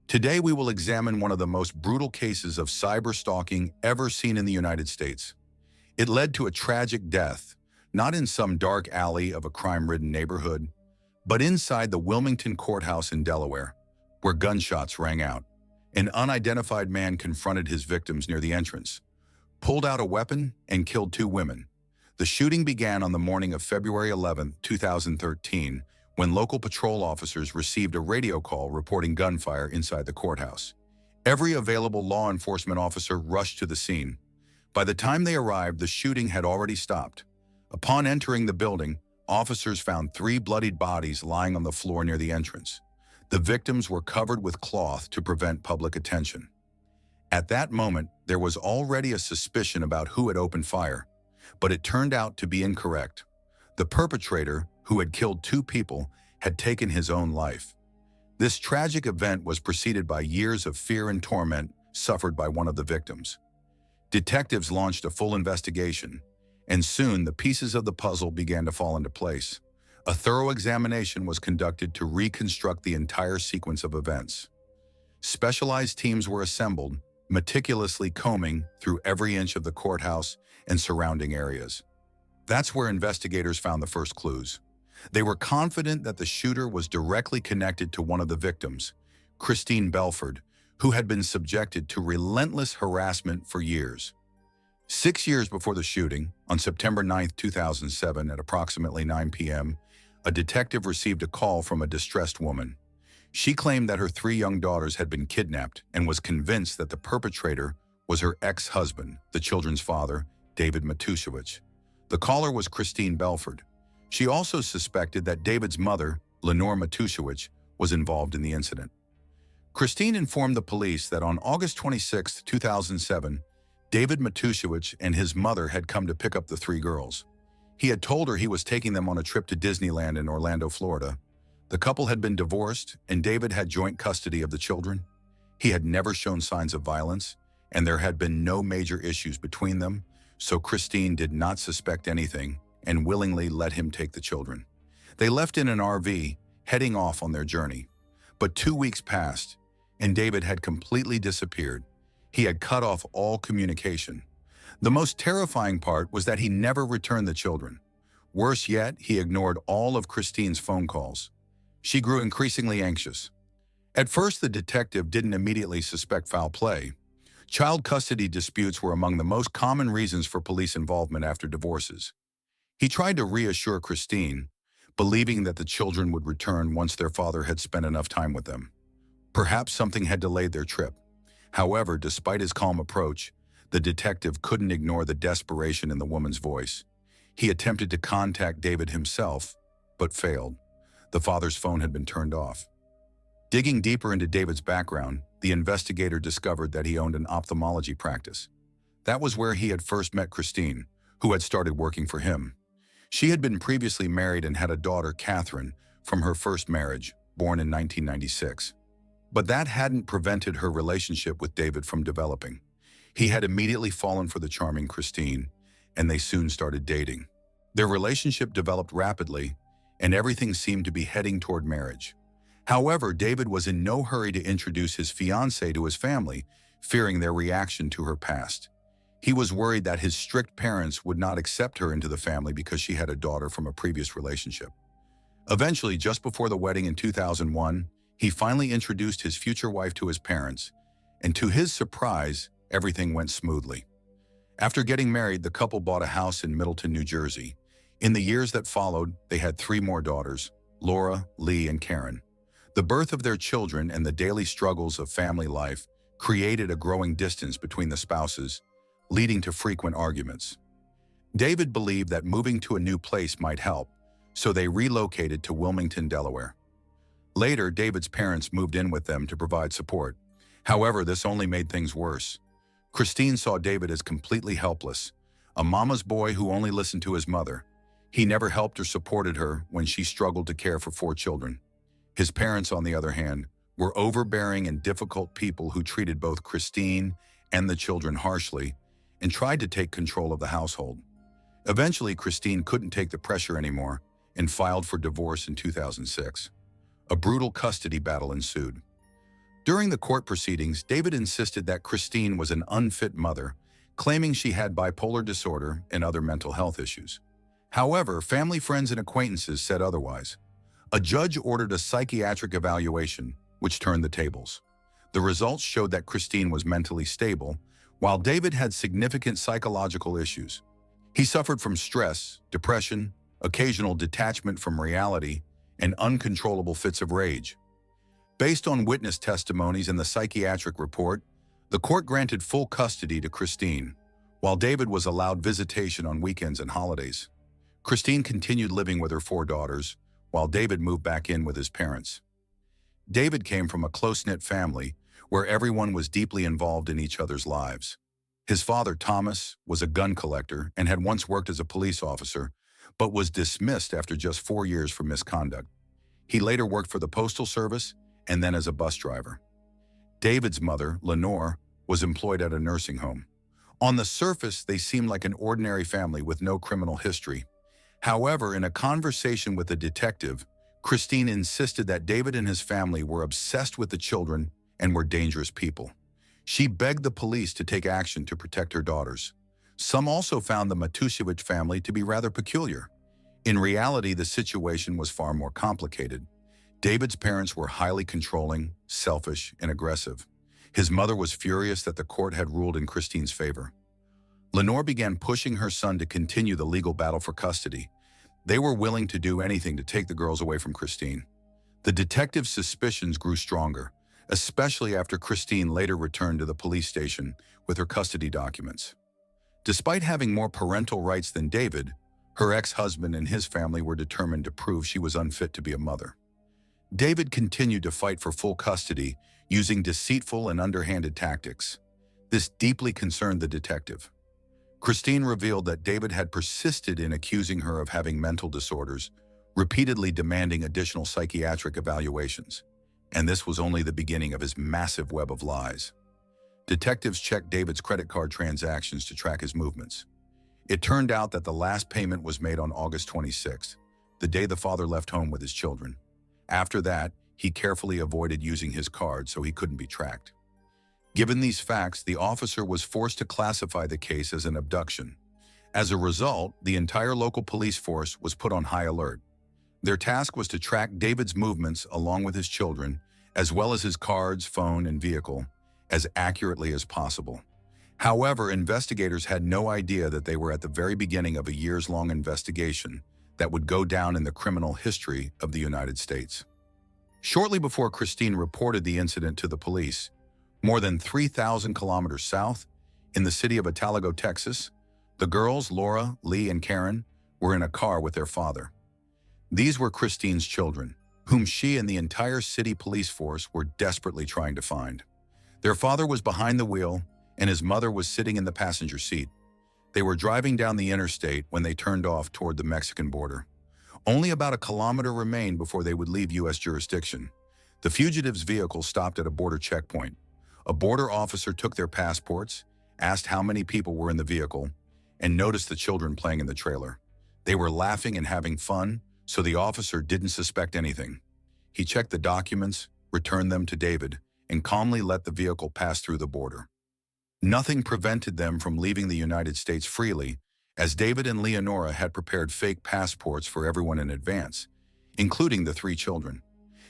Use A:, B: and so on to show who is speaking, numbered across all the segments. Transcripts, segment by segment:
A: Today, we will examine one of the most brutal cases of cyber stalking ever seen in the United States. It led to a tragic death, not in some dark alley of a crime-ridden neighborhood, but inside the Wilmington courthouse in Delaware, where gunshots rang out. An unidentified man confronted his victims near the entrance, pulled out a weapon, and killed two women. The shooting began on the morning of February 11, 2013, when local patrol officers received a radio call reporting gunfire inside the courthouse. Every available law enforcement officer rushed to the scene. By the time they arrived, the shooting had already stopped. Upon entering the building, officers found three bloodied bodies lying on the floor near the entrance. The victims were covered with cloth to prevent public attention. At that moment, there was already a suspicion about who had opened fire, but it turned out to be incorrect. The perpetrator, who had killed two people, had taken his own life. This tragic event was preceded by years of fear and torment suffered by one of the victims. Detectives launched a full investigation, and soon the pieces of the puzzle began to fall into place. A thorough examination was conducted to reconstruct the entire sequence of events. Specialized teams were assembled, meticulously combing through every inch of the courthouse and surrounding areas. That's where investigators found the first clues. They were confident that the shooter was directly connected to one of the victims, Kristine Belford, who had been subjected to relentless harassment for years. 6 years before the shooting, on September 9, 2007, at approximately 9 p.m., a detective received a call from a distressed woman. She claimed that her three young daughters had been kidnapped and was convinced that the perpetrator was her ex-husband, the children's father, David Meticulously. The caller was Kristine Belford. She also suspected that David's mother, Lenore Meticulously, was involved in the incident. Kristine informed the police that on August 26, 2007, David Meticulously and his mother had come to pick up the three girls. He had told her he was taking them on a trip to Disneyland in Orlando, Florida. The couple had been divorced, and David had joint custody of the children. He had never shown signs of violence, and there had been no major issues between them, so Kristine did not suspect anything and willingly let him take the children. They left in an RV, heading off on their journey. But 2 weeks passed, and David had completely disappeared. He had cut off all communication. The most terrifying part was that he never returned the children. Worse yet, he ignored all of Kristine's phone calls. She grew increasingly anxious. At first, the detective didn't immediately suspect foul play. Child custody disputes were among the most common reasons for police involvement after divorces. He tried to reassure Kristine, believing that the children would return once their father had spent enough time with them. Perhaps something had delayed their trip. However, despite his calm approach, the detective couldn't ignore the desperation in the woman's voice. He attempted to contact David himself, but failed. The father's phone had been turned off. Digging deeper into David's background, the investigator discovered that he owned an ophthalmology practice. That was where he had first met Kristine, who had started working for him. She had been previously married and had a daughter, Catherine, from her first marriage, born in 1996. But that hadn't prevented her relationship with David from developing. He had immediately fallen for the charming Kristine, and they soon started dating. Their relationship developed rapidly, and everything seemed to be heading toward marriage. However, David was in no hurry to introduce his fiancée to his family, fearing their reaction to her past. He was worried that his strict parents would not accept her into the family because she had a daughter from a previous relationship. Eventually, just before the wedding in 2001, he finally introduced his future wife to his parents, and to his surprise, everything went smoothly. After getting married, the couple bought a house in Middleton, New Jersey. In the years that followed, they had three more daughters, Laura, Lee, and Karen. The birth of their children and the daily struggles of family life created a growing distance between the spouses, leading to frequent arguments. David believed that moving to a new place might help, so they relocated to Wilmington, Delaware. Later, David's parents moved in with them to provide support. However, this only made things worse. Kristine saw David as completely helpless, a mama's boy who only listened to his mother. He never helped or supported her when she struggled to care for 4 children. His parents, on the other hand, were overbearing and difficult people who treated both Kristine and the children harshly and tried to take control of the household. Eventually, Kristine couldn't take the pressure anymore and filed for divorce in 2006. A brutal custody battle ensued. During the court proceedings, David insisted that Kristine was an unfit mother, claiming she had bipolar disorder and other mental health issues. However, family, friends, and acquaintances said otherwise. A judge ordered a psychiatric evaluation, which turned the tables. The results showed that Kristine was mentally stable, while David had significant psychological issues. He suffered from stress, depression, occasional detachment from reality, and uncontrollable fits of rage. Based on witness testimonies and the psychiatric report, the court granted full custody to Kristine, while David was allowed visitation on weekends and holidays. Kristine continued living with her 4 daughters, while David moved back in with his parents. David came from a close-knit family where everyone was deeply involved in each other's lives. His father, Thomas, was a gun collector and had once worked as a police officer, but was dismissed after just 4 years for misconduct. He later worked for the Postal Service and then as a bus driver. David's mother, Lenore, was employed at a nursing home. On the surface, they seemed like an ordinary family with no criminal history. However, in a conversation with a detective, Kristine insisted that David and his family were obsessed with the children and were dangerous people. She begged the police to take action to protect her daughters. Some also found the Meticulously family to be rather peculiar. In reality, the situation was far more complicated. David's parents were highly controlling, selfish, and aggressive. His mother was furious that the court had ruled in Kristine's favor. Lenore began pushing her son to continue the legal battle for custody. They were willing to do anything to take the girls away from Kristine. The detective's suspicions grew stronger, especially after Kristine later returned to the police station with her custody documents. Despite having more parental rights than David, her ex-husband and his family were determined to prove she was unfit to be a mother. David continued to fight for full custody using deceitful and underhanded tactics. This deeply concerned the detective. Kristine revealed that David had persisted in accusing her of having mental disorders, repeatedly demanding additional psychiatric evaluations. And this was only the beginning of his massive web of lies. Detectives checked David's credit card transactions to track his movements. It turned out that the last payment was made on August 26th, the day the father left home with his children. After that, he carefully avoided using his card so he couldn't be tracked. Given these facts, the officer was forced to classify the case as an abduction. As a result, the entire local police force was put on high alert. Their task was to track David's movements along with his children, as well as his cards, phone, and vehicle, as accurately as possible. However, investigators had no idea that they were at the very beginning of a years-long investigation that would go down in the criminal history of the United States. Shortly before Kristine reported the incident to the police, more than 3,000 kilometers south, in the city of Italago, Texas, the girls, Laura, Lee, and Karen, were in a car with their father. These were Kristine's children, whom she and the entire city police force were desperately trying to find. Their father was behind the wheel, and his mother was sitting in the passenger seat. They were driving down the interstate when they turned off toward the Mexican border. Only about a kilometer remained before they would leave U.S. jurisdiction. The fugitives' vehicle stopped at a border checkpoint. A border officer took their passports, asked how many people were in the vehicle, and noticed the children playing in the trailer. They were laughing and having fun, so the officer didn't suspect anything. He checked the documents, returned them to David, and calmly let the vehicle pass through the border. Nothing prevented them from leaving the United States freely, as David and Leonora had prepared fake passports for everyone in advance, including the 3 children.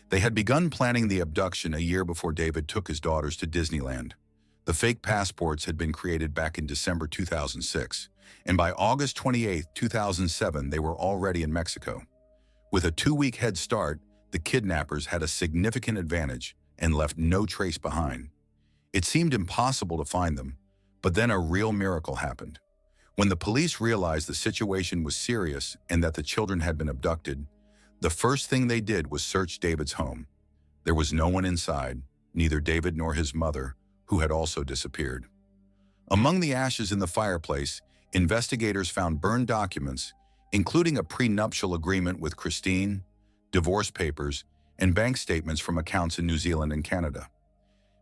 A: They had begun planning the abduction a year before David took his daughters to Disneyland. The fake passports had been created back in December 2006, and by August 28, 2007, they were already in Mexico. With a 2-week head start, the kidnappers had a significant advantage and left no trace behind. It seemed impossible to find them, but then a real miracle happened. When the police realized the situation was serious and that the children had been abducted, the first thing they did was search David's home. There was no one inside, neither David nor his mother, who had also disappeared. Among the ashes in the fireplace, investigators found burned documents, including a prenuptial agreement with Kristine, divorce papers, and bank statements from accounts in New Zealand and Canada.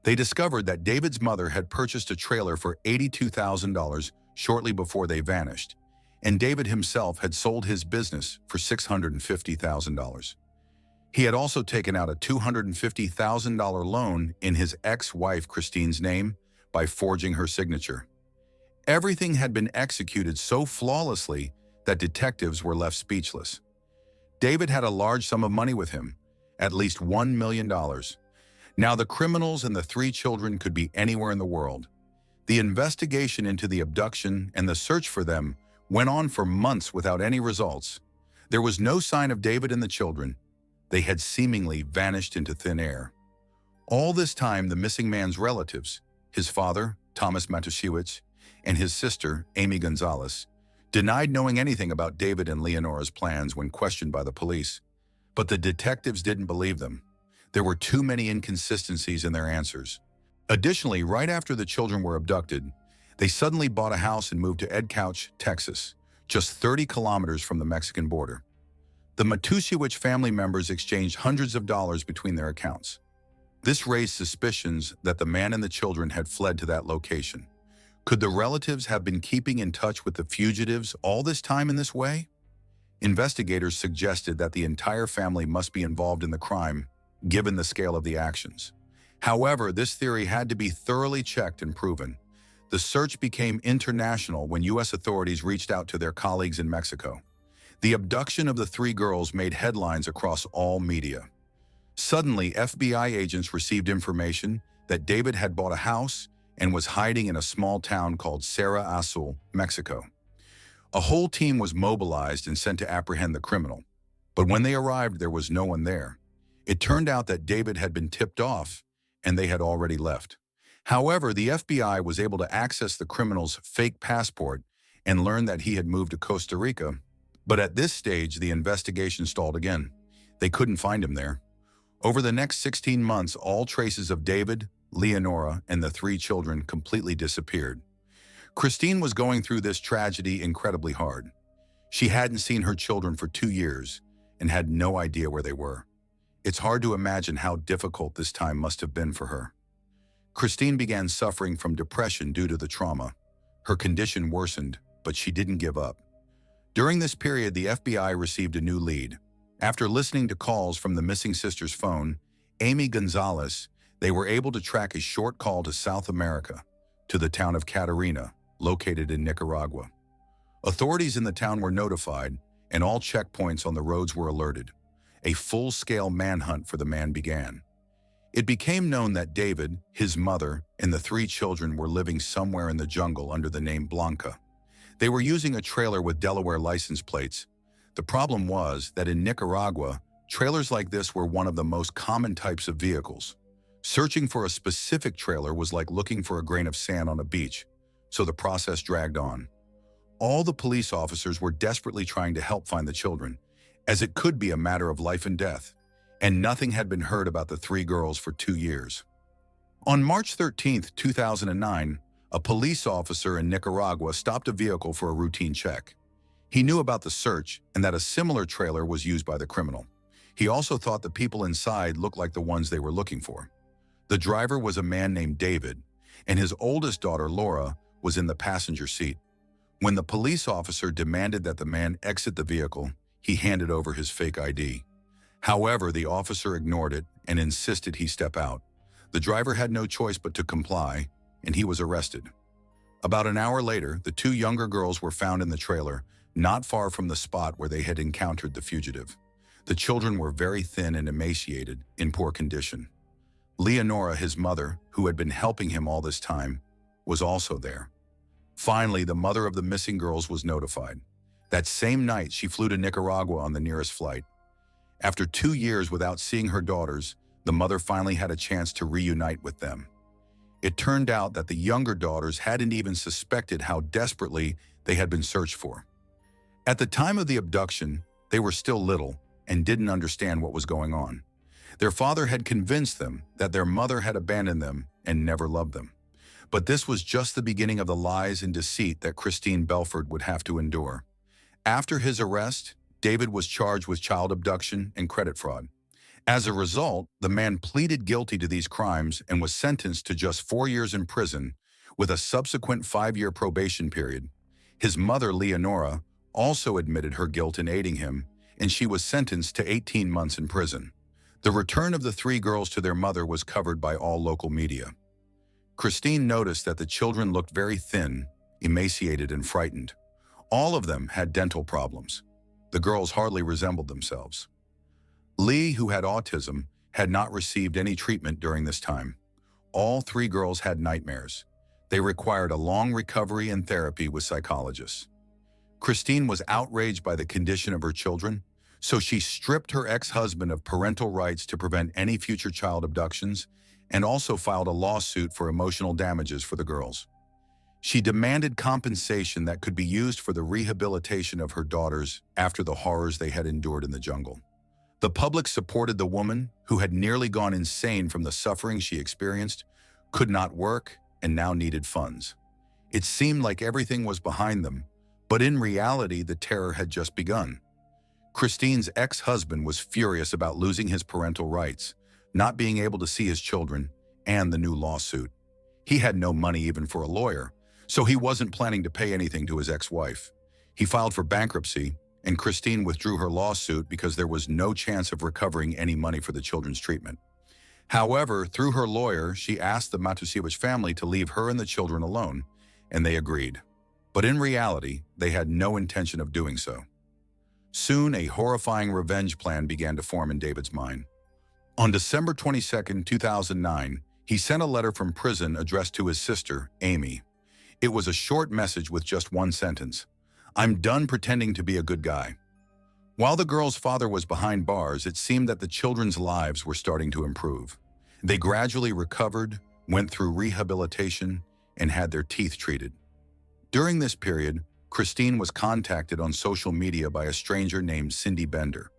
A: They discovered that David's mother had purchased a trailer for $82,000 shortly before they vanished, and David himself had sold his business for $650,000. He had also taken out a $250,000 loan in his ex-wife Kristine's name by forging her signature. Everything had been executed so flawlessly that detectives were left speechless. David had a large sum of money with him, at least $1 million. Now the criminals and the three children could be anywhere in the world. The investigation into the abduction and the search for them went on for months without any results. There was no sign of David and the children. They had seemingly vanished into thin air. All this time, the missing man's relatives, his father, Thomas Matusiewicz, and his sister, Amy Gonzalez, denied knowing anything about David and Leonora's plans when questioned by the police. But the detectives didn't believe them. There were too many inconsistencies in their answers. Additionally, right after the children were abducted, they suddenly bought a house and moved to Edcouch, Texas, just 30 kilometers from the Mexican border. The Matusiewicz family members exchanged hundreds of dollars between their accounts. This raised suspicions that the man and the children had fled to that location. Could the relatives have been keeping in touch with the fugitives all this time in this way? Investigators suggested that the entire family must be involved in the crime, given the scale of the actions. However, this theory had to be thoroughly checked and proven. The search became international when U.S. authorities reached out to their colleagues in Mexico. The abduction of the three girls made headlines across all media. Suddenly, FBI agents received information that David had bought a house and was hiding in a small town called Cerro Azul, Mexico. A whole team was mobilized and sent to apprehend the criminal. But when they arrived, there was no one there. It turned out that David had been tipped off and they had already left. However, the FBI was able to access the criminal's fake passport and learn that he had moved to Costa Rica. But at this stage, the investigation stalled again. They couldn't find him there. Over the next 16 months, all traces of David, Leonora, and the three children completely disappeared. Kristine was going through this tragedy incredibly hard. She hadn't seen her children for 2 years and had no idea where they were. It's hard to imagine how difficult this time must have been for her. Kristine began suffering from depression due to the trauma. Her condition worsened, but she didn't give up. During this period, the FBI received a new lead. After listening to calls from the missing sister's phone, Amy Gonzalez, they were able to track a short call to South America, to the town of Catarina, located in Nicaragua. Authorities in the town were notified, and all checkpoints on the roads were alerted. A full-scale manhunt for the man began. It became known that David, his mother, and the three children were living somewhere in the jungle under the name Blanca. They were using a trailer with Delaware license plates. The problem was that in Nicaragua, trailers like this were one of the most common types of vehicles. Searching for a specific trailer was like looking for a grain of sand on a beach, so the process dragged on. All the police officers were desperately trying to help find the children, as it could be a matter of life and death, and nothing had been heard about the three girls for 2 years. On March 13, 2009, a police officer in Nicaragua stopped a vehicle for a routine check. He knew about the search and that a similar trailer was used by the criminal. He also thought the people inside looked like the ones they were looking for. The driver was a man named David, and his oldest daughter, Laura, was in the passenger seat. When the police officer demanded that the man exit the vehicle, he handed over his fake ID. However, the officer ignored it and insisted he step out. The driver had no choice but to comply, and he was arrested. About an hour later, the two younger girls were found in the trailer, not far from the spot where they had encountered the fugitive. The children were very thin and emaciated, in poor condition. Leonora, his mother, who had been helping him all this time, was also there. Finally, the mother of the missing girls was notified. That same night, she flew to Nicaragua on the nearest flight. After 2 years without seeing her daughters, the mother finally had a chance to reunite with them. It turned out that the younger daughters hadn't even suspected how desperately they had been searched for. At the time of the abduction, they were still little and didn't understand what was going on. Their father had convinced them that their mother had abandoned them and never loved them. But this was just the beginning of the lies and deceit that Kristine Belford would have to endure. After his arrest, David was charged with child abduction and credit fraud. As a result, the man pleaded guilty to these crimes and was sentenced to just 4 years in prison with a subsequent 5-year probation period. His mother, Leonora, also admitted her guilt in aiding him, and she was sentenced to 18 months in prison. The return of the three girls to their mother was covered by all local media. Kristine noticed that the children looked very thin, emaciated, and frightened. All of them had dental problems. The girls hardly resembled themselves. Lee, who had autism, had not received any treatment during this time. All three girls had nightmares. They required a long recovery and therapy with psychologists. Kristine was outraged by the condition of her children, so she stripped her ex-husband of parental rights to prevent any future child abductions and also filed a lawsuit for emotional damages for the girls. She demanded compensation that could be used for the rehabilitation of her daughters after the horrors they had endured in the jungle. The public supported the woman, who had nearly gone insane from the suffering she experienced, could not work, and now needed funds. It seemed like everything was behind them, but in reality, the terror had just begun. Kristine's ex-husband was furious about losing his parental rights, not being able to see his children, and the new lawsuit. He had no money even for a lawyer, so he wasn't planning to pay anything to his ex-wife. He filed for bankruptcy, and Kristine withdrew her lawsuit because there was no chance of recovering any money for the children's treatment. However, through her lawyer, she asked the Matikielewicz family to leave her and the children alone, and they agreed. But in reality, they had no intention of doing so. Soon, a horrifying revenge plan began to form in David's mind. On December 22, 2009, he sent a letter from prison addressed to his sister, Amy. It was a short message with just one sentence: "I'm done pretending to be a good guy." While the girl's father was behind bars, it seemed that the children's lives were starting to improve. They gradually recovered, went through rehabilitation, and had their teeth treated. During this period, Kristine was contacted on social media by a stranger named Cindy Bender.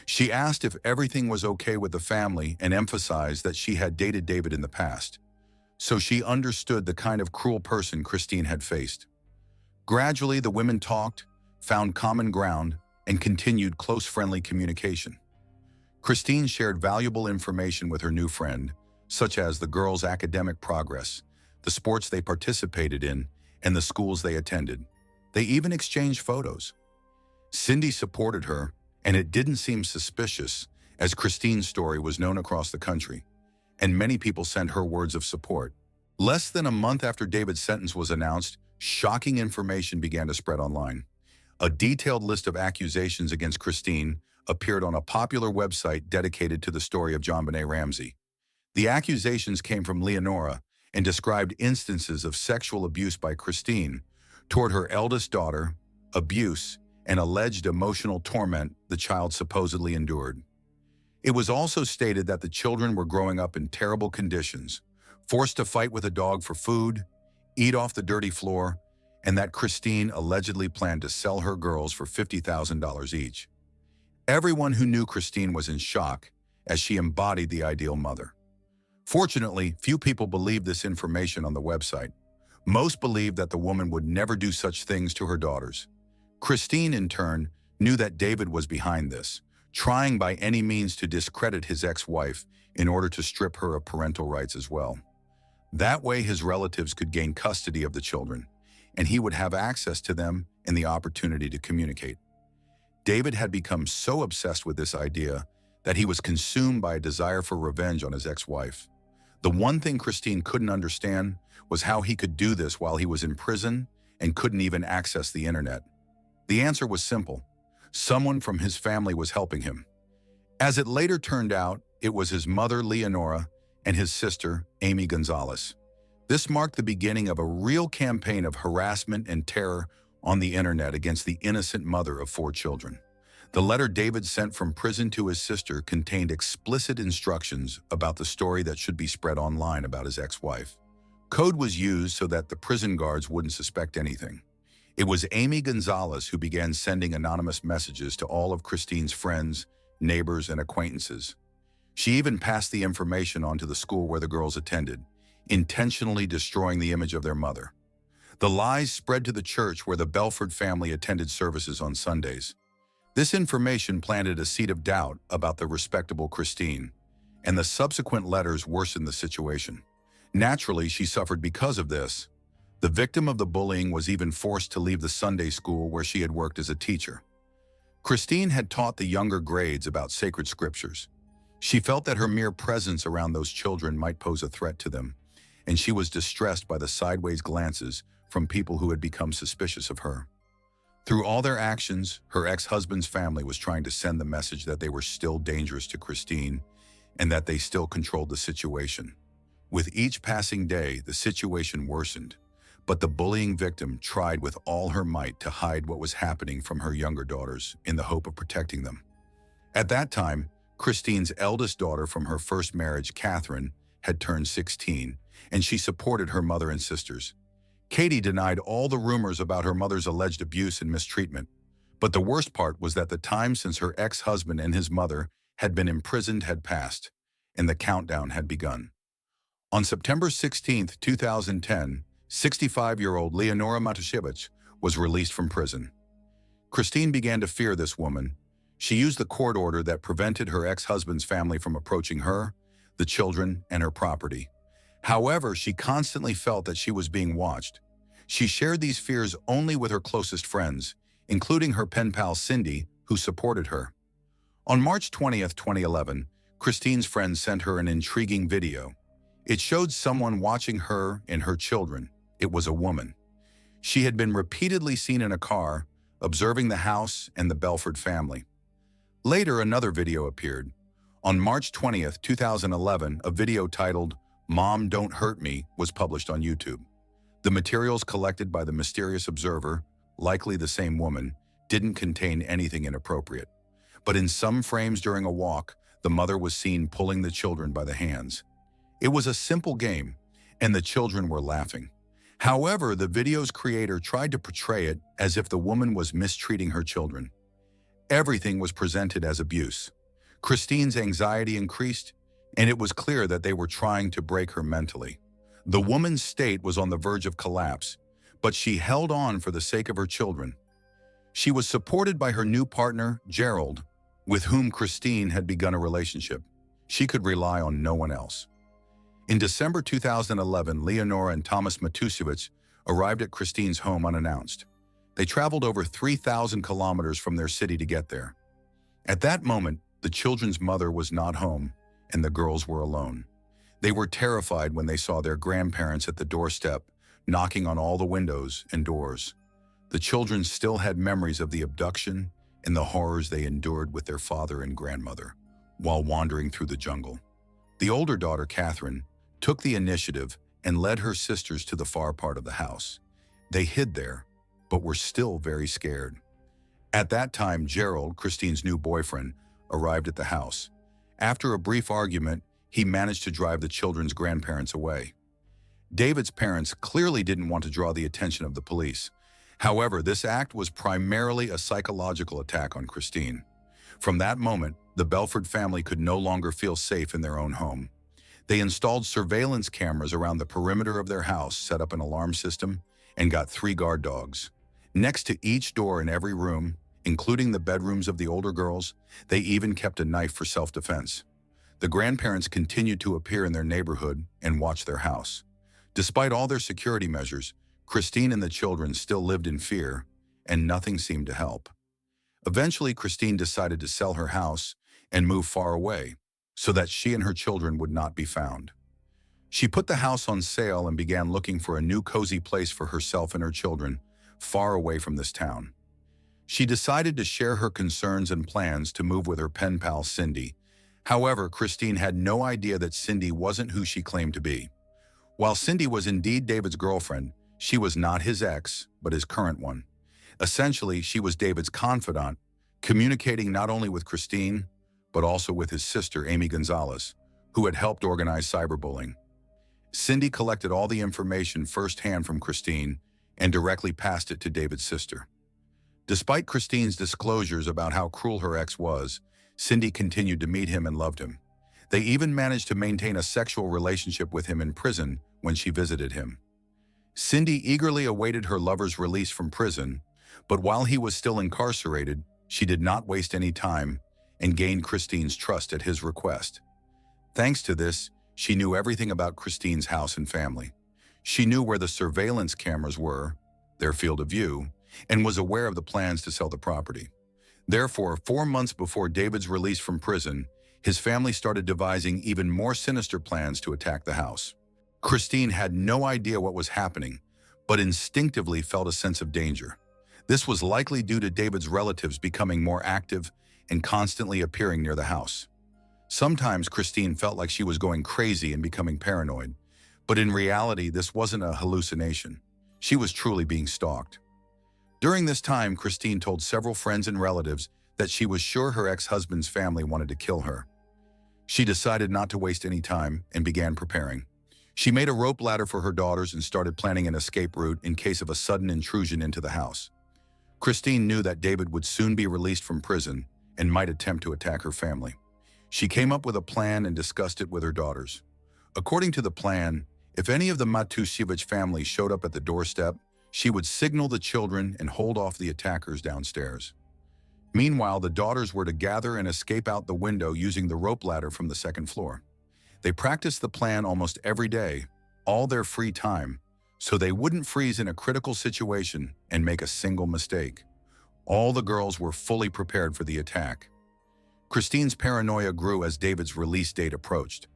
A: She asked if everything was okay with the family and emphasized that she had dated David in the past. So she understood the kind of cruel person Kristine had faced. Gradually, the women talked, found common ground, and continued close friendly communication. Kristine shared valuable information with her new friend, such as the girls' academic progress, the sports they participated in, and the schools they attended. They even exchanged photos. Cindy supported her, and it didn't seem suspicious, as Kristine's story was known across the country, and many people sent her words of support. Less than a month after David's sentence was announced, shocking information began to spread online. A detailed list of accusations against Kristine appeared on a popular website dedicated to the story of JonBenet Ramsey. The accusations came from Leonora and described instances of sexual abuse by Kristine toward her eldest daughter, abuse, and alleged emotional torment the child supposedly endured. It was also stated that the children were growing up in terrible conditions, forced to fight with a dog for food, eat off the dirty floor, and that Kristine allegedly planned to sell her girls for $50,000 each. Everyone who knew Kristine was in shock, as she embodied the ideal mother. Fortunately, few people believed this information on the website. Most believed that the woman would never do such things to her daughters. Kristine, in turn, knew that David was behind this, trying by any means to discredit his ex-wife in order to strip her of parental rights as well. That way, his relatives could gain custody of the children, and he would have access to them and the opportunity to communicate. David had become so obsessed with this idea that he was consumed by a desire for revenge on his ex-wife. The one thing Kristine couldn't understand was how he could do this while he was in prison and couldn't even access the internet. The answer was simple. Someone from his family was helping him. As it later turned out, it was his mother, Leonora, and his sister, Amy Gonzalez. This marked the beginning of a real campaign of harassment and terror on the internet against the innocent mother of 4 children. The letter David sent from prison to his sister contained explicit instructions about the story that should be spread online about his ex-wife. Code was used so that the prison guards wouldn't suspect anything. It was Amy Gonzalez who began sending anonymous messages to all of Kristine's friends, neighbors, and acquaintances. She even passed the information on to the school where the girls attended, intentionally destroying the image of their mother. The lies spread to the church where the Belford family attended services on Sundays. This information planted a seed of doubt about the respectable Kristine, and the subsequent letters worsened the situation. Naturally, she suffered because of this. The victim of the bullying was even forced to leave the Sunday school where she had worked as a teacher. Kristine had taught the younger grades about sacred scriptures. She felt that her mere presence around those children might pose a threat to them, and she was distressed by the sideways glances from people who had become suspicious of her. Through all their actions, her ex-husband's family was trying to send the message that they were still dangerous to Kristine and that they still controlled the situation. With each passing day, the situation worsened, but the bullying victim tried with all her might to hide what was happening from her younger daughters in the hope of protecting them. At that time, Kristine's eldest daughter from her first marriage, Catherine, had turned 16, and she supported her mother and sisters. Katie denied all the rumors about her mother's alleged abuse and mistreatment, but the worst part was that the time since her ex-husband and his mother had been imprisoned had passed, and the countdown had begun. On September 16, 2010, 65-year-old Leonora Matiszewicz was released from prison. Kristine began to fear this woman. She used the court order that prevented her ex-husband's family from approaching her, the children, and her property. However, she constantly felt that she was being watched. She shared these fears only with her closest friends, including her pen pal Cindy, who supported her. On March 20, 2011, Kristine's friends sent her an intriguing video. It showed someone watching her and her children. It was a woman. She had been repeatedly seen in a car, observing the house and the Belford family. Later, another video appeared. On March 20, 2011, a video titled, "Mom, Don't Hurt Me," was published on YouTube. The materials collected by the mysterious observer, likely the same woman, didn't contain anything inappropriate. But in some frames during a walk, the mother was seen pulling the children by the hands. It was a simple game, and the children were laughing. However, the video's creator tried to portray it as if the woman was mistreating her children. Everything was presented as abuse. Kristine's anxiety increased, and it was clear that they were trying to break her mentally. The woman's state was on the verge of collapse, but she held on for the sake of her children. She was supported by her new partner, Gerald, with whom Kristine had begun a relationship. She could rely on no one else. In December 2011, Leonora and Thomas Matiszewicz arrived at Kristine's home unannounced. They traveled over 3,000 kilometers from their city to get there. At that moment, the children's mother was not home, and the girls were alone. They were terrified when they saw their grandparents at the doorstep, knocking on all the windows and doors. The children still had memories of the abduction and the horrors they endured with their father and grandmother while wandering through the jungle. The older daughter, Catherine, took the initiative and led her sisters to the far part of the house. They hid there, but were still very scared. At that time, Gerald, Kristine's new boyfriend, arrived at the house. After a brief argument, he managed to drive the children's grandparents away. David's parents clearly didn't want to draw the attention of the police. However, this act was primarily a psychological attack on Kristine. From that moment, the Belford family could no longer feel safe in their own home. They installed surveillance cameras around the perimeter of their house, set up an alarm system, and got 3 guard dogs. Next to each door in every room, including the bedrooms of the older girls, they even kept a knife for self-defense. The grandparents continued to appear in their neighborhood and watch their house. Despite all their security measures, Kristine and the children still lived in fear, and nothing seemed to help. Eventually, Kristine decided to sell her house and move far away, so that she and her children would not be found. She put the house on sale and began looking for a new cozy place for herself and her children, far away from this town. She decided to share her concerns and plans to move with her pen pal Cindy. However, Kristine had no idea that Cindy wasn't who she claimed to be. While Cindy was indeed David's girlfriend, she was not his ex, but his current one. Essentially, she was David's confidant, communicating not only with Kristine, but also with his sister, Amy Gonzalez, who had helped organize cyberbullying. Cindy collected all the information firsthand from Kristine and directly passed it to David's sister. Despite Kristine's disclosures about how cruel her ex was, Cindy continued to meet him and loved him. They even managed to maintain a sexual relationship with him in prison when she visited him. Cindy eagerly awaited her lover's release from prison, but while he was still incarcerated, she did not waste any time and gained Kristine's trust at his request. Thanks to this, she knew everything about Kristine's house and family. She knew where the surveillance cameras were, their field of view, and was aware of the plans to sell the property. Therefore, 4 months before David's release from prison, his family started devising even more sinister plans to attack the house. Kristine had no idea what was happening, but instinctively felt a sense of danger. This was likely due to David's relatives becoming more active and constantly appearing near the house. Sometimes Kristine felt like she was going crazy and becoming paranoid, but in reality, this wasn't a hallucination. She was truly being stalked. During this time, Kristine told several friends and relatives that she was sure her ex-husband's family wanted to kill her. She decided not to waste any time and began preparing. She made a rope ladder for her daughters and started planning an escape route in case of a sudden intrusion into the house. Kristine knew that David would soon be released from prison and might attempt to attack her family. She came up with a plan and discussed it with her daughters. According to the plan, if any of the Meticulously family showed up at the doorstep, she would signal the children and hold off the attackers downstairs. Meanwhile, the daughters were to gather and escape out the window using the rope ladder from the second floor. They practiced the plan almost every day, all their free time, so they wouldn't freeze in a critical situation and make a single mistake. All the girls were fully prepared for the attack. Kristine's paranoia grew as David's release date approached.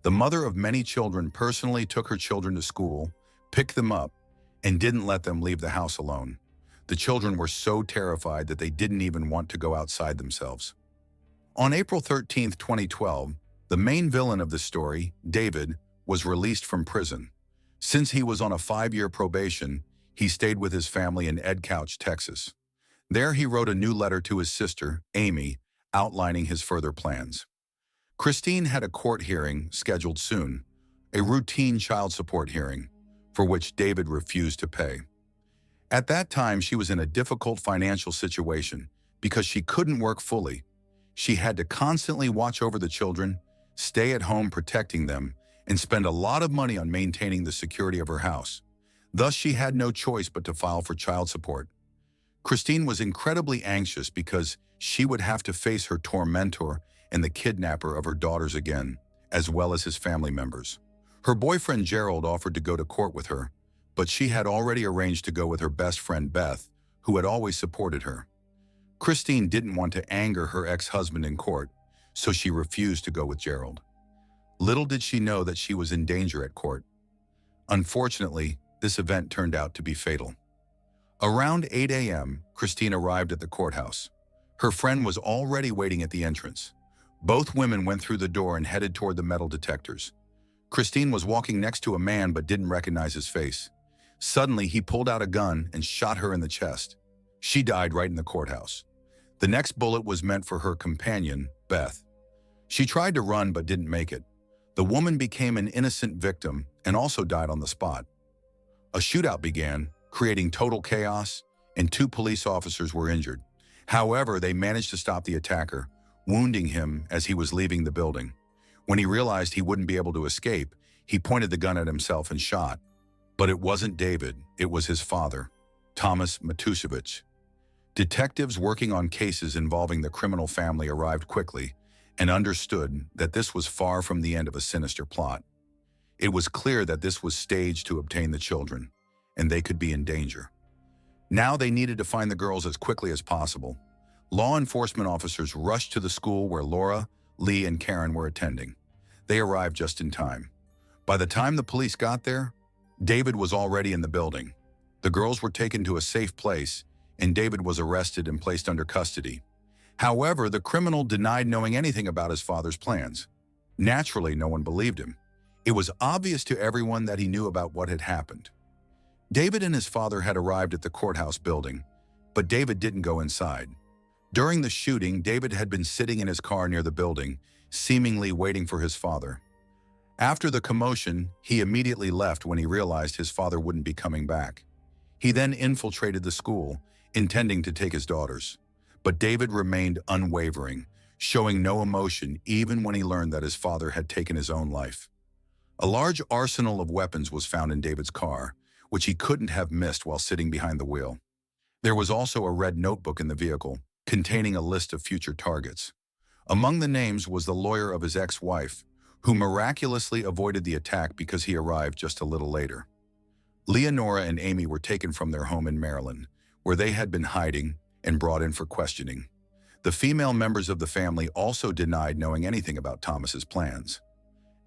A: The mother of many children personally took her children to school, picked them up, and didn't let them leave the house alone. The children were so terrified that they didn't even want to go outside themselves. On April 13, 2012, the main villain of the story, David, was released from prison. Since he was on a 5-year probation, he stayed with his family in Edcouch, Texas. There he wrote a new letter to his sister, Amy, outlining his further plans. Kristine had a court hearing scheduled soon, a routine child support hearing, for which David refused to pay. At that time, she was in a difficult financial situation because she couldn't work fully. She had to constantly watch over the children, stay at home protecting them, and spend a lot of money on maintaining the security of her house. Thus, she had no choice but to file for child support. Kristine was incredibly anxious because she would have to face her tormentor and the kidnapper of her daughters again, as well as his family members. Her boyfriend Gerald offered to go to court with her, but she had already arranged to go with her best friend Beth, who had always supported her. Kristine didn't want to anger her ex-husband in court, so she refused to go with Gerald. Little did she know that she was in danger at court. Unfortunately, this event turned out to be fatal. Around 8 a.m., Kristine arrived at the courthouse. Her friend was already waiting at the entrance. Both women went through the door and headed toward the metal detectors. Kristine was walking next to a man but didn't recognize his face. Suddenly, he pulled out a gun and shot her in the chest. She died right in the courthouse. The next bullet was meant for her companion, Beth. She tried to run but didn't make it. The woman became an innocent victim and also died on the spot. A shootout began, creating total chaos, and 2 police officers were injured. However, they managed to stop the attacker, wounding him as he was leaving the building. When he realized he wouldn't be able to escape, he pointed the gun at himself and shot. But it wasn't David, it was his father, Thomas Matiuszewicz. Detectives working on cases involving the criminal family arrived quickly and understood that this was far from the end of a sinister plot. It was clear that this was staged to obtain the children, and they could be in danger. Now they needed to find the girls as quickly as possible. Law enforcement officers rushed to the school where Laura, Lee, and Karen were attending. They arrived just in time. By the time the police got there, David was already in the building. The girls were taken to a safe place, and David was arrested and placed under custody. However, the criminal denied knowing anything about his father's plans. Naturally, no one believed him. It was obvious to everyone that he knew about what had happened. David and his father had arrived at the courthouse building, but David didn't go inside. During the shooting, David had been sitting in his car near the building, seemingly waiting for his father. After the commotion, he immediately left when he realized his father wouldn't be coming back. He then infiltrated the school, intending to take his daughters. But David remained unwavering, showing no emotion even when he learned that his father had taken his own life. A large arsenal of weapons was found in David's car, which he couldn't have missed while sitting behind the wheel. There was also a red notebook in the vehicle, containing a list of future targets. Among the names was the lawyer of his ex-wife, who miraculously avoided the attack because he arrived just a little later. Leonora and Amy were taken from their home in Maryland, where they had been hiding, and brought in for questioning. The female members of the family also denied knowing anything about Thomas's plans.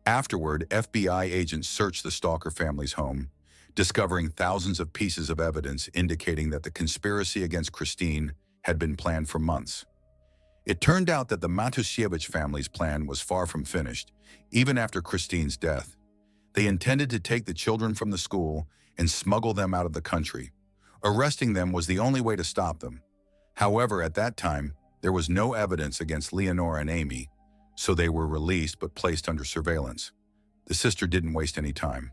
A: Afterward, FBI agents searched the Stalker family's home, discovering thousands of pieces of evidence indicating that the conspiracy against Kristine had been planned for months. It turned out that the Matiusiewicz family's plan was far from finished, even after Kristine's death. They intended to take the children from the school and smuggle them out of the country. Arresting them was the only way to stop them. However, at that time, there was no evidence against Leonora and Amy, so they were released but placed under surveillance. The sister didn't waste any time.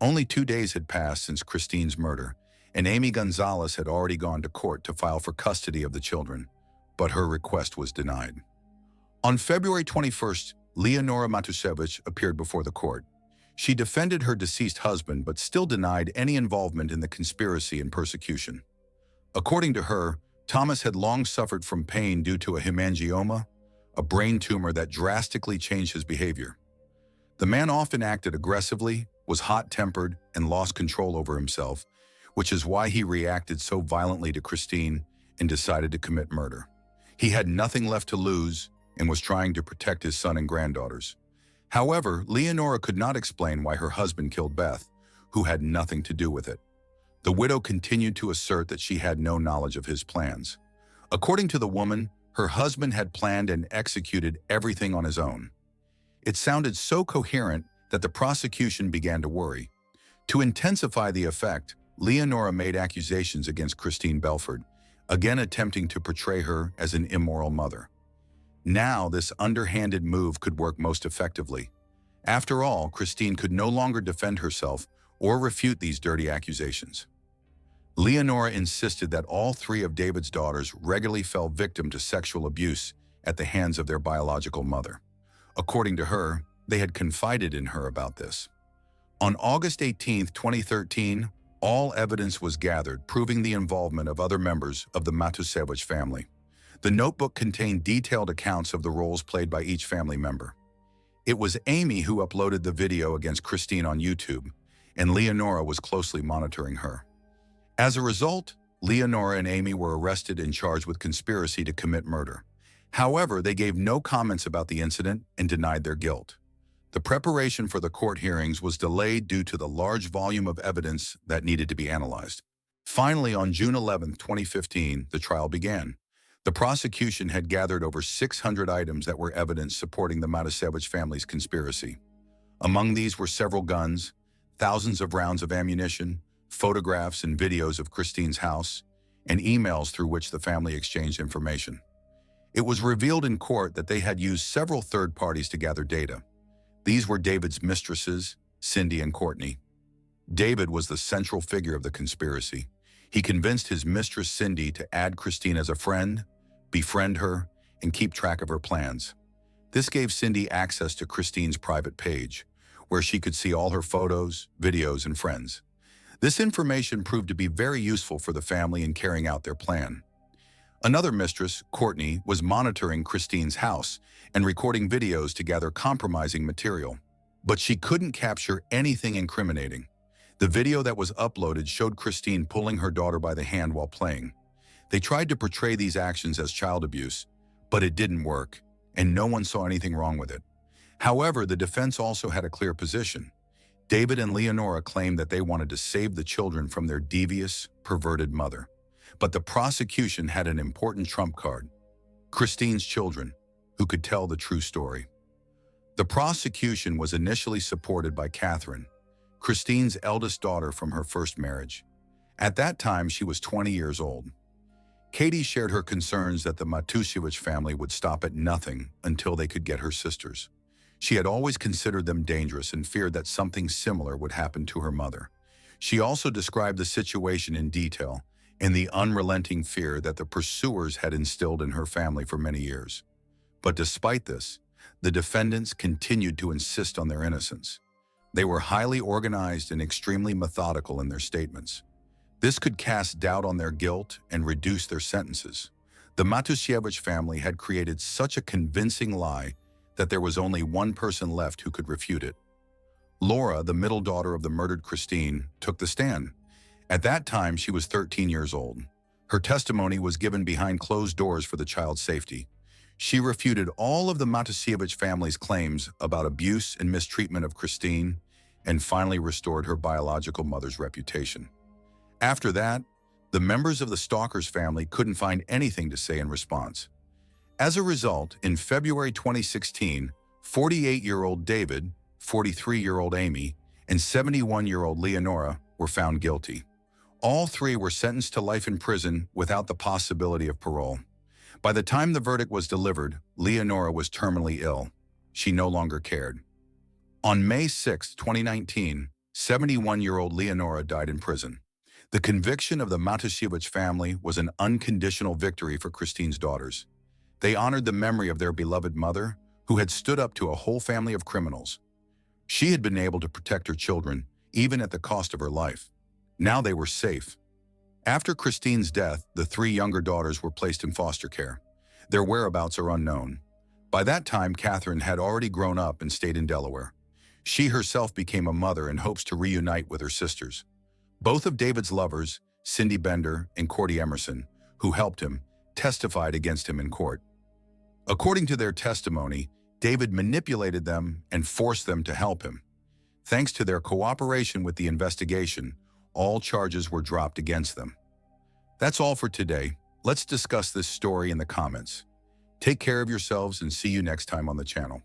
A: Only 2 days had passed since Kristine's murder, and Amy Gonzalez had already gone to court to file for custody of the children, but her request was denied. On February 21st, Leonora Matiusiewicz appeared before the court. She defended her deceased husband but still denied any involvement in the conspiracy and persecution. According to her, Thomas had long suffered from pain due to a hemangioma, a brain tumor that drastically changed his behavior. The man often acted aggressively, was hot-tempered, and lost control over himself, which is why he reacted so violently to Kristine and decided to commit murder. He had nothing left to lose and was trying to protect his son and granddaughters. However, Leonora could not explain why her husband killed Beth, who had nothing to do with it. The widow continued to assert that she had no knowledge of his plans. According to the woman, her husband had planned and executed everything on his own. It sounded so coherent that the prosecution began to worry. To intensify the effect, Leonora made accusations against Kristine Belford, again attempting to portray her as an immoral mother. Now, this underhanded move could work most effectively. After all, Kristine could no longer defend herself or refute these dirty accusations. Leonora insisted that all 3 of David's daughters regularly fell victim to sexual abuse at the hands of their biological mother. According to her, they had confided in her about this. On August 18, 2013, all evidence was gathered proving the involvement of other members of the Matiusiewicz family. The notebook contained detailed accounts of the roles played by each family member. It was Amy who uploaded the video against Kristine on YouTube, and Leonora was closely monitoring her. As a result, Leonora and Amy were arrested and charged with conspiracy to commit murder. However, they gave no comments about the incident and denied their guilt. The preparation for the court hearings was delayed due to the large volume of evidence that needed to be analyzed. Finally, on June 11, 2015, the trial began. The prosecution had gathered over 600 items that were evidence supporting the Matiusiewicz family's conspiracy. Among these were several guns, thousands of rounds of ammunition, photographs and videos of Kristine's house, and emails through which the family exchanged information. It was revealed in court that they had used several third parties to gather data. These were David's mistresses, Cindy and Courtney. David was the central figure of the conspiracy. He convinced his mistress Cindy to add Kristine as a friend, befriend her, and keep track of her plans. This gave Cindy access to Kristine's private page, where she could see all her photos, videos, and friends. This information proved to be very useful for the family in carrying out their plan. Another mistress, Courtney, was monitoring Kristine's house and recording videos to gather compromising material. But she couldn't capture anything incriminating. The video that was uploaded showed Kristine pulling her daughter by the hand while playing. They tried to portray these actions as child abuse, but it didn't work, and no one saw anything wrong with it. However, the defense also had a clear position. David and Leonora claimed that they wanted to save the children from their devious, perverted mother. But the prosecution had an important trump card: Kristine's children, who could tell the true story. The prosecution was initially supported by Catherine, Kristine's eldest daughter from her first marriage. At that time, she was 20 years old. Katie shared her concerns that the Matiusiewicz family would stop at nothing until they could get her sisters. She had always considered them dangerous and feared that something similar would happen to her mother. She also described the situation in detail and the unrelenting fear that the pursuers had instilled in her family for many years. But despite this, the defendants continued to insist on their innocence. They were highly organized and extremely methodical in their statements. This could cast doubt on their guilt and reduce their sentences. The Matiusiewicz family had created such a convincing lie that there was only one person left who could refute it. Laura, the middle daughter of the murdered Kristine, took the stand. At that time, she was 13 years old. Her testimony was given behind closed doors for the child's safety. She refuted all of the Matiuszkiewicz family's claims about abuse and mistreatment of Kristine and finally restored her biological mother's reputation. After that, the members of the stalker's family couldn't find anything to say in response. As a result, in February 2016, 48-year-old David, 43-year-old Amy, and 71-year-old Leonora were found guilty. All three were sentenced to life in prison without the possibility of parole. By the time the verdict was delivered, Leonora was terminally ill. She no longer cared. On May 6, 2019, 71-year-old Leonora died in prison. The conviction of the Matiuszkiewicz family was an unconditional victory for Kristine's daughters. They honored the memory of their beloved mother, who had stood up to a whole family of criminals. She had been able to protect her children, even at the cost of her life. Now they were safe. After Kristine's death, the three younger daughters were placed in foster care. Their whereabouts are unknown. By that time, Catherine had already grown up and stayed in Delaware. She herself became a mother in hopes to reunite with her sisters. Both of David's lovers, Cindy Bender and Cordy Emerson, who helped him, testified against him in court. According to their testimony, David manipulated them and forced them to help him. Thanks to their cooperation with the investigation, all charges were dropped against them. That's all for today. Let's discuss this story in the comments. Take care of yourselves and see you next time on the channel.